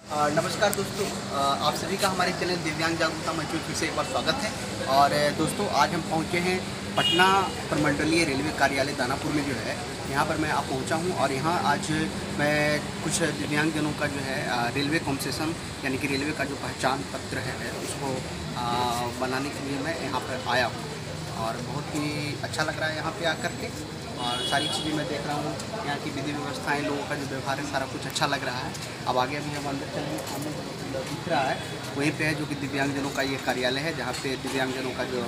नमस्कार दोस्तों, आप सभी का हमारे चैनल दिव्यांग जागरूकता मंच में फिर से एक बार स्वागत है। और दोस्तों, आज हम पहुंचे हैं पटना प्रमंडलीय रेलवे कार्यालय दानापुर में जो है, यहाँ पर मैं पहुंचा हूं। और यहाँ आज मैं कुछ दिव्यांगजनों का जो है रेलवे कंसेशन यानी कि रेलवे का जो पहचान पत्र है उसको बनाने के लिए मैं यहाँ पर आया हूँ। और बहुत ही अच्छा लग रहा है यहाँ पे आकर के। और सारी चीज़ें मैं देख रहा हूँ, यहाँ की विधि व्यवस्थाएं, लोगों का जो व्यवहार है, सारा कुछ अच्छा लग रहा है। अब आगे अभी हम अंदर चलेंगे, सामने जो अंदर दिख रहा है वहीं पे है जो कि दिव्यांगजनों का ये कार्यालय है, जहाँ पे दिव्यांगजनों का जो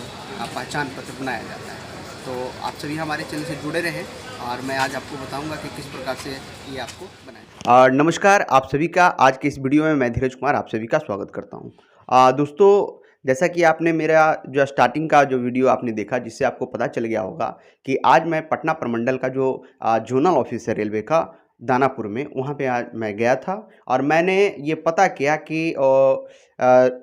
पहचान पत्र बनाया जाता है। तो आप सभी हमारे चैनल से जुड़े रहें और मैं आज आपको बताऊंगा कि किस प्रकार से ये आपको बनाया। नमस्कार आप सभी का, आज के इस वीडियो में मैं धीरज कुमार आप सभी का स्वागत करता हूँ। दोस्तों, जैसा कि आपने मेरा जो स्टार्टिंग का जो वीडियो आपने देखा, जिससे आपको पता चल गया होगा कि आज मैं पटना प्रमंडल का जो जोनल ऑफिस है रेलवे का दानापुर में, वहाँ पे आज मैं गया था। और मैंने ये पता किया कि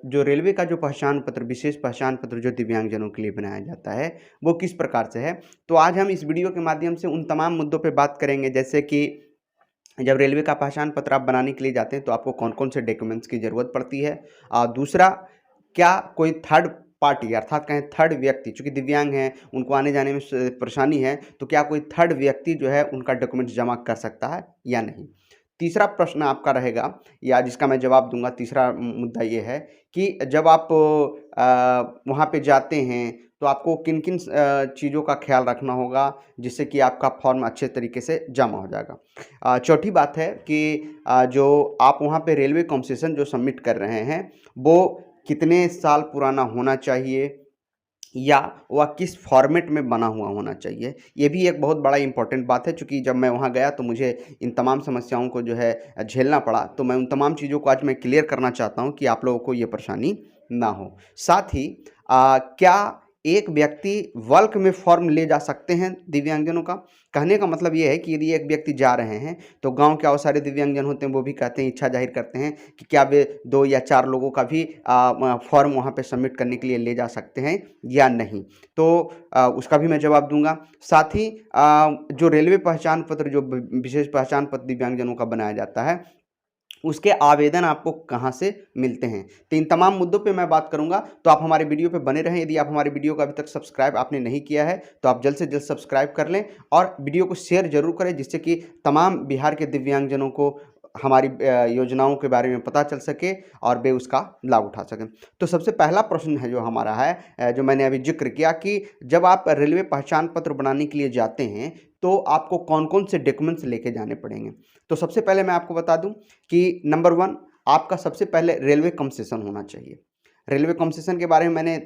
जो रेलवे का जो पहचान पत्र, विशेष पहचान पत्र जो दिव्यांगजनों के लिए बनाया जाता है, वो किस प्रकार से है। तो आज हम इस वीडियो के माध्यम से उन तमाम मुद्दों पर बात करेंगे, जैसे कि जब रेलवे का पहचान पत्र आप बनाने के लिए जाते हैं तो आपको कौन कौन से डॉक्यूमेंट्स की ज़रूरत पड़ती है। दूसरा, क्या कोई थर्ड पार्टी अर्थात कहें थर्ड व्यक्ति, चूँकि दिव्यांग हैं, उनको आने जाने में परेशानी है, तो क्या कोई थर्ड व्यक्ति जो है उनका डॉक्यूमेंट्स जमा कर सकता है या नहीं। तीसरा प्रश्न आपका रहेगा, या जिसका मैं जवाब दूंगा, तीसरा मुद्दा ये है कि जब आप वहाँ पे जाते हैं तो आपको किन किन चीज़ों का ख्याल रखना होगा, जिससे कि आपका फॉर्म अच्छे तरीके से जमा हो जाएगा। चौथी बात है कि जो आप वहाँ पे रेलवे कंसेशन जो सबमिट कर रहे हैं वो कितने साल पुराना होना चाहिए, या वह किस फॉर्मेट में बना हुआ होना चाहिए। ये भी एक बहुत बड़ा इंपॉर्टेंट बात है, चूँकि जब मैं वहाँ गया तो मुझे इन तमाम समस्याओं को जो है झेलना पड़ा। तो मैं उन तमाम चीज़ों को आज मैं क्लियर करना चाहता हूँ कि आप लोगों को ये परेशानी ना हो। साथ ही क्या एक व्यक्ति बल्क में फॉर्म ले जा सकते हैं दिव्यांगजनों का। कहने का मतलब ये है कि यदि एक व्यक्ति जा रहे हैं तो गांव के और सारे दिव्यांगजन होते हैं, वो भी कहते हैं, इच्छा जाहिर करते हैं कि क्या वे 2 या 4 लोगों का भी फॉर्म वहां पे सबमिट करने के लिए ले जा सकते हैं या नहीं। तो उसका भी मैं जवाब दूंगा। साथ ही जो रेलवे पहचान पत्र, जो विशेष पहचान पत्र दिव्यांगजनों का बनाया जाता है, उसके आवेदन आपको कहाँ से मिलते हैं। तो इन तमाम मुद्दों पे मैं बात करूंगा, तो आप हमारे वीडियो पे बने रहें। यदि आप हमारे वीडियो को अभी तक सब्सक्राइब आपने नहीं किया है तो आप जल्द से जल्द सब्सक्राइब कर लें और वीडियो को शेयर जरूर करें, जिससे कि तमाम बिहार के दिव्यांगजनों को हमारी योजनाओं के बारे में पता चल सके और वे उसका लाभ उठा सकें। तो सबसे पहला प्रश्न है जो हमारा है, जो मैंने अभी जिक्र किया कि जब आप रेलवे पहचान पत्र बनाने के लिए जाते हैं तो आपको कौन कौन से डॉक्यूमेंट्स लेके जाने पड़ेंगे। तो सबसे पहले मैं आपको बता दूं कि नंबर 1, आपका सबसे पहले रेलवे कंसेशन होना चाहिए। रेलवे कंसेशन के बारे में मैंने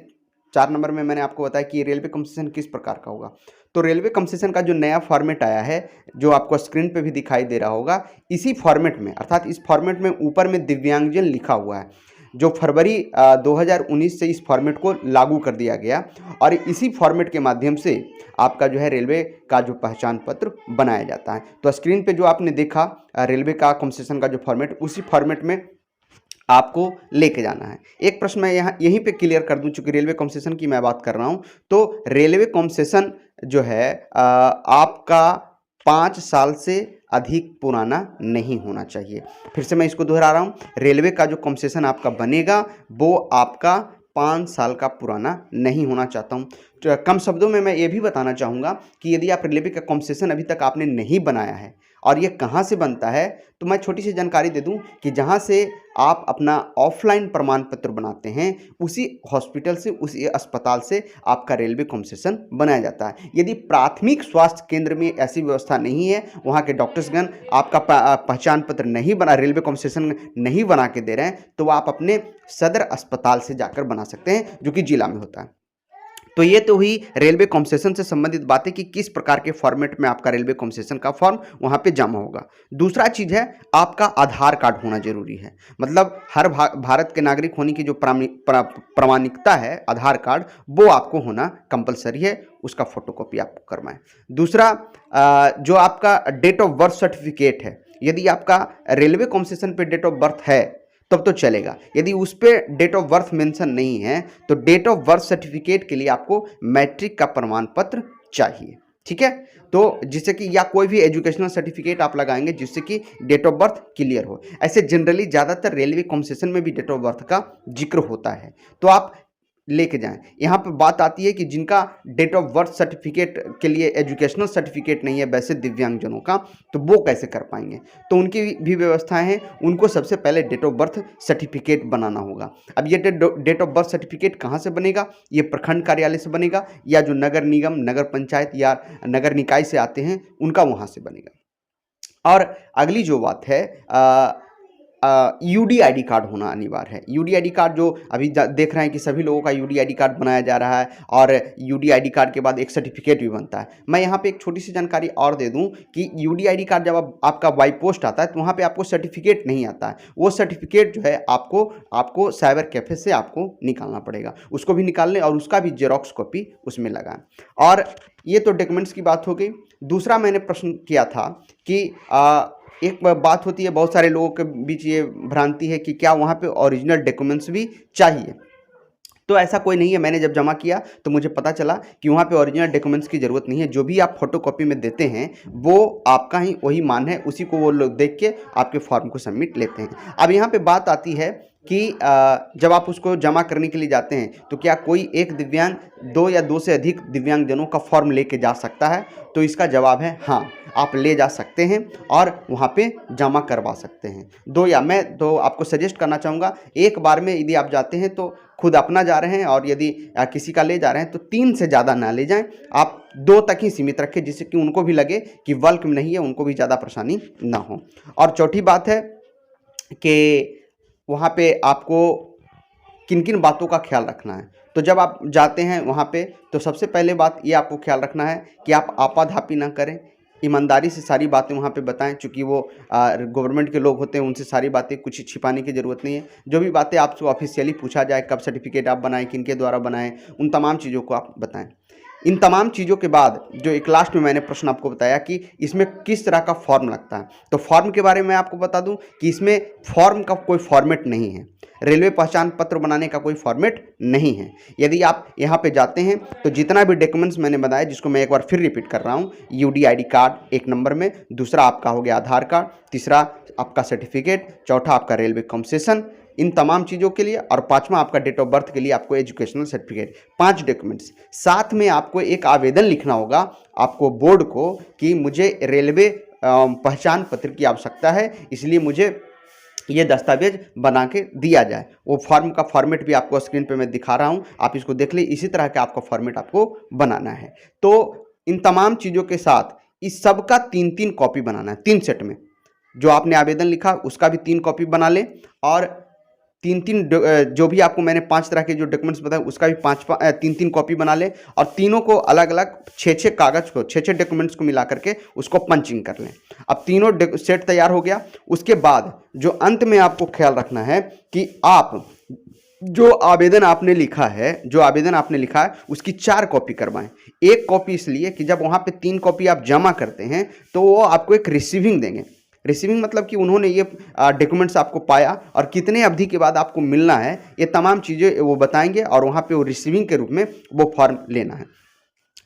4 नंबर में मैंने आपको बताया कि रेलवे कंसेशन किस प्रकार का होगा। तो रेलवे कंसेशन का जो नया फॉर्मेट आया है, जो आपको स्क्रीन पे भी दिखाई दे रहा होगा, इसी फॉर्मेट में, अर्थात इस फॉर्मेट में ऊपर में दिव्यांगजन लिखा हुआ है, जो फरवरी 2019 से इस फॉर्मेट को लागू कर दिया गया। और इसी फॉर्मेट के माध्यम से आपका जो है रेलवे का जो पहचान पत्र बनाया जाता है। तो स्क्रीन पे जो आपने देखा रेलवे का कंसेशन का जो फॉर्मेट, उसी फॉर्मेट में आपको लेके जाना है। एक प्रश्न मैं यहाँ यहीं पे क्लियर कर दूं, चूंकि रेलवे कंसेशन की मैं बात कर रहा हूं, तो रेलवे कंसेशन जो है आपका 5 साल से अधिक पुराना नहीं होना चाहिए। फिर से मैं इसको दोहरा रहा हूं, रेलवे का जो कंसेशन आपका बनेगा वो आपका 5 साल का पुराना नहीं होना चाहता हूं। तो कम शब्दों में मैं ये भी बताना चाहूँगा कि यदि आप रेलवे का कंसेशन अभी तक आपने नहीं बनाया है और ये कहाँ से बनता है, तो मैं छोटी सी जानकारी दे दूं कि जहाँ से आप अपना ऑफलाइन प्रमाण पत्र बनाते हैं, उसी हॉस्पिटल से, उसी अस्पताल से आपका रेलवे कंसेशन बनाया जाता है। यदि प्राथमिक स्वास्थ्य केंद्र में ऐसी व्यवस्था नहीं है, वहाँ के डॉक्टर्सगण आपका पहचान पत्र नहीं बना, रेलवे कंसेशन नहीं बना के दे रहे हैं, तो आप अपने सदर अस्पताल से जाकर बना सकते हैं, जो कि जिला में होता है। तो ये तो हुई रेलवे कंसेशन से संबंधित बातें कि किस प्रकार के फॉर्मेट में आपका रेलवे कंसेशन का फॉर्म वहाँ पे जमा होगा। दूसरा चीज़ है, आपका आधार कार्ड होना जरूरी है। मतलब हर भारत के नागरिक होने की जो प्रामाणिकता है, आधार कार्ड, वो आपको होना कंपलसरी है। उसका फोटोकॉपी आपको करवाएं। दूसरा, जो आपका डेट ऑफ बर्थ सर्टिफिकेट है, यदि आपका रेलवे कंसेशन पे डेट ऑफ बर्थ है तब तो चलेगा। यदि उस पर डेट ऑफ बर्थ मेंशन नहीं है तो डेट ऑफ बर्थ सर्टिफिकेट के लिए आपको मैट्रिक का प्रमाण पत्र चाहिए। ठीक है। तो जिससे कि या कोई भी एजुकेशनल सर्टिफिकेट आप लगाएंगे जिससे कि डेट ऑफ बर्थ क्लियर हो। ऐसे जनरली ज़्यादातर रेलवे कंसेशन में भी डेट ऑफ बर्थ का जिक्र होता है, तो आप लेके जाएं। यहाँ पर बात आती है कि जिनका डेट ऑफ बर्थ सर्टिफिकेट के लिए एजुकेशनल सर्टिफिकेट नहीं है वैसे दिव्यांगजनों का, तो वो कैसे कर पाएंगे? तो उनकी भी व्यवस्थाएं हैं। उनको सबसे पहले डेट ऑफ बर्थ सर्टिफिकेट बनाना होगा। अब ये डेट ऑफ बर्थ सर्टिफिकेट कहाँ से बनेगा? ये प्रखंड कार्यालय से बनेगा या जो नगर निगम, नगर पंचायत या नगर निकाय से आते हैं उनका वहाँ से बनेगा। और अगली जो बात है, UDID कार्ड होना अनिवार्य है। UDID कार्ड जो अभी देख रहे हैं कि सभी लोगों का UDID कार्ड बनाया जा रहा है और UDID कार्ड के बाद एक सर्टिफिकेट भी बनता है। मैं यहाँ पे एक छोटी सी जानकारी और दे दूँ कि UDID कार्ड जब आपका बाई पोस्ट आता है तो वहाँ पे आपको सर्टिफिकेट नहीं आता है। वो सर्टिफिकेट जो है आपको साइबर कैफे से आपको निकालना पड़ेगा। उसको भी निकाल लें और उसका भी जेरॉक्स कॉपी उसमें लगाएं। और ये तो डॉक्यूमेंट्स की बात हो गई। दूसरा मैंने प्रश्न किया था कि एक बात होती है, बहुत सारे लोगों के बीच ये भ्रांति है कि क्या वहाँ पे ओरिजिनल डॉक्यूमेंट्स भी चाहिए। तो ऐसा कोई नहीं है। मैंने जब जमा किया तो मुझे पता चला कि वहाँ पे ओरिजिनल डॉक्यूमेंट्स की ज़रूरत नहीं है। जो भी आप फोटोकॉपी में देते हैं वो आपका ही वही मान है, उसी को वो लोग देख के आपके फॉर्म को सबमिट लेते हैं। अब यहाँ पे बात आती है कि जब आप उसको जमा करने के लिए जाते हैं तो क्या कोई एक दिव्यांग दो या दो से अधिक दिव्यांगजनों का फॉर्म लेके जा सकता है? तो इसका जवाब है हाँ, आप ले जा सकते हैं और वहाँ पे जमा करवा सकते हैं। दो या मैं तो आपको सजेस्ट करना चाहूँगा, एक बार में यदि आप जाते हैं तो खुद अपना जा रहे हैं और यदि किसी का ले जा रहे हैं तो 3 से ज़्यादा ना ले जाएं। आप 2 तक ही सीमित रखें जिससे कि उनको भी लगे कि बल्क में नहीं है, उनको भी ज़्यादा परेशानी ना हो। और चौथी बात है कि वहाँ पे आपको किन किन बातों का ख्याल रखना है। तो जब आप जाते हैं वहाँ पे तो सबसे पहले बात ये आपको ख्याल रखना है कि आप आपाधापी ना करें, ईमानदारी से सारी बातें वहाँ पे बताएं। चूँकि वो गवर्नमेंट के लोग होते हैं, उनसे सारी बातें कुछ छिपाने की ज़रूरत नहीं है। जो भी बातें आपसे ऑफिशियली पूछा जाए, कब सर्टिफिकेट आप बनाएं, किन के द्वारा बनाएं, उन तमाम चीज़ों को आप बताएं। इन तमाम चीज़ों के बाद जो एक लास्ट में मैंने प्रश्न आपको बताया कि इसमें किस तरह का फॉर्म लगता है, तो फॉर्म के बारे में आपको बता दूं कि इसमें फॉर्म का कोई फॉर्मेट नहीं है। रेलवे पहचान पत्र बनाने का कोई फॉर्मेट नहीं है। यदि आप यहाँ पे जाते हैं तो जितना भी डॉक्यूमेंट्स मैंने बताया, जिसको मैं एक बार फिर रिपीट कर रहा हूँ, UDID कार्ड 1 नंबर में, दूसरा आपका हो गया आधार कार्ड, तीसरा आपका सर्टिफिकेट, चौथा आपका रेलवे कंसेशन, इन तमाम चीज़ों के लिए, और 5वां आपका डेट ऑफ बर्थ के लिए आपको एजुकेशनल सर्टिफिकेट। 5 डॉक्यूमेंट्स। साथ में आपको एक आवेदन लिखना होगा आपको बोर्ड को कि मुझे रेलवे पहचान पत्र की आवश्यकता है, इसलिए मुझे ये दस्तावेज बना के दिया जाए। वो फॉर्म का फॉर्मेट भी आपको स्क्रीन पे मैं दिखा रहा हूँ, आप इसको देख लीजिए। इसी तरह का आपका फॉर्मेट आपको बनाना है। तो इन तमाम चीज़ों के साथ इस सब का 3-3 कॉपी बनाना है, 3 सेट में। जो आपने आवेदन लिखा उसका भी 3 कॉपी बना लें और 3-3 जो भी आपको मैंने 5 तरह के जो डॉक्यूमेंट्स बताए उसका भी 3-3 कॉपी बना लें और तीनों को अलग अलग 6-6 कागज़ को 6-6 डॉक्यूमेंट्स को मिला करके उसको पंचिंग कर लें। अब तीनों सेट तैयार हो गया। उसके बाद जो अंत में आपको ख्याल रखना है कि आप जो आवेदन आपने लिखा है उसकी 4 कॉपी करवाएं। 1 कॉपी इसलिए कि जब वहाँ पे 3 कॉपी आप जमा करते हैं तो वो आपको एक रिसीविंग देंगे। रिसीविंग मतलब कि उन्होंने ये डॉक्यूमेंट्स आपको पाया और कितने अवधि के बाद आपको मिलना है, ये तमाम चीज़ें वो बताएंगे और वहाँ पे वो रिसीविंग के रूप में वो फॉर्म लेना है।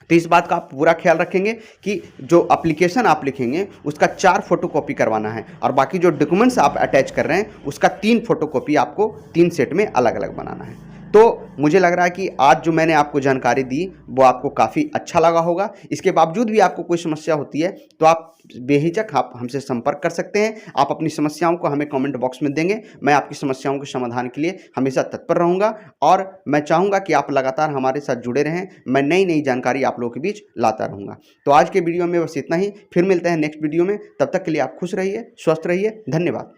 तो इस बात का आप पूरा ख्याल रखेंगे कि जो एप्लीकेशन आप लिखेंगे उसका 4 फोटोकॉपी करवाना है और बाकी जो डॉक्यूमेंट्स आप अटैच कर रहे हैं उसका 3 फोटोकॉपी आपको 3 सेट में अलग अलग बनाना है। तो मुझे लग रहा है कि आज जो मैंने आपको जानकारी दी वो आपको काफ़ी अच्छा लगा होगा। इसके बावजूद भी आपको कोई समस्या होती है तो आप बेहिचक आप हमसे संपर्क कर सकते हैं। आप अपनी समस्याओं को हमें कमेंट बॉक्स में देंगे, मैं आपकी समस्याओं के समाधान के लिए हमेशा तत्पर रहूँगा और मैं चाहूँगा कि आप लगातार हमारे साथ जुड़े रहें। मैं नई नई जानकारी आप लोगों के बीच लाता रहूँगा। तो आज के वीडियो में बस इतना ही, फिर मिलते हैं नेक्स्ट वीडियो में। तब तक के लिए आप खुश रहिए, स्वस्थ रहिए। धन्यवाद।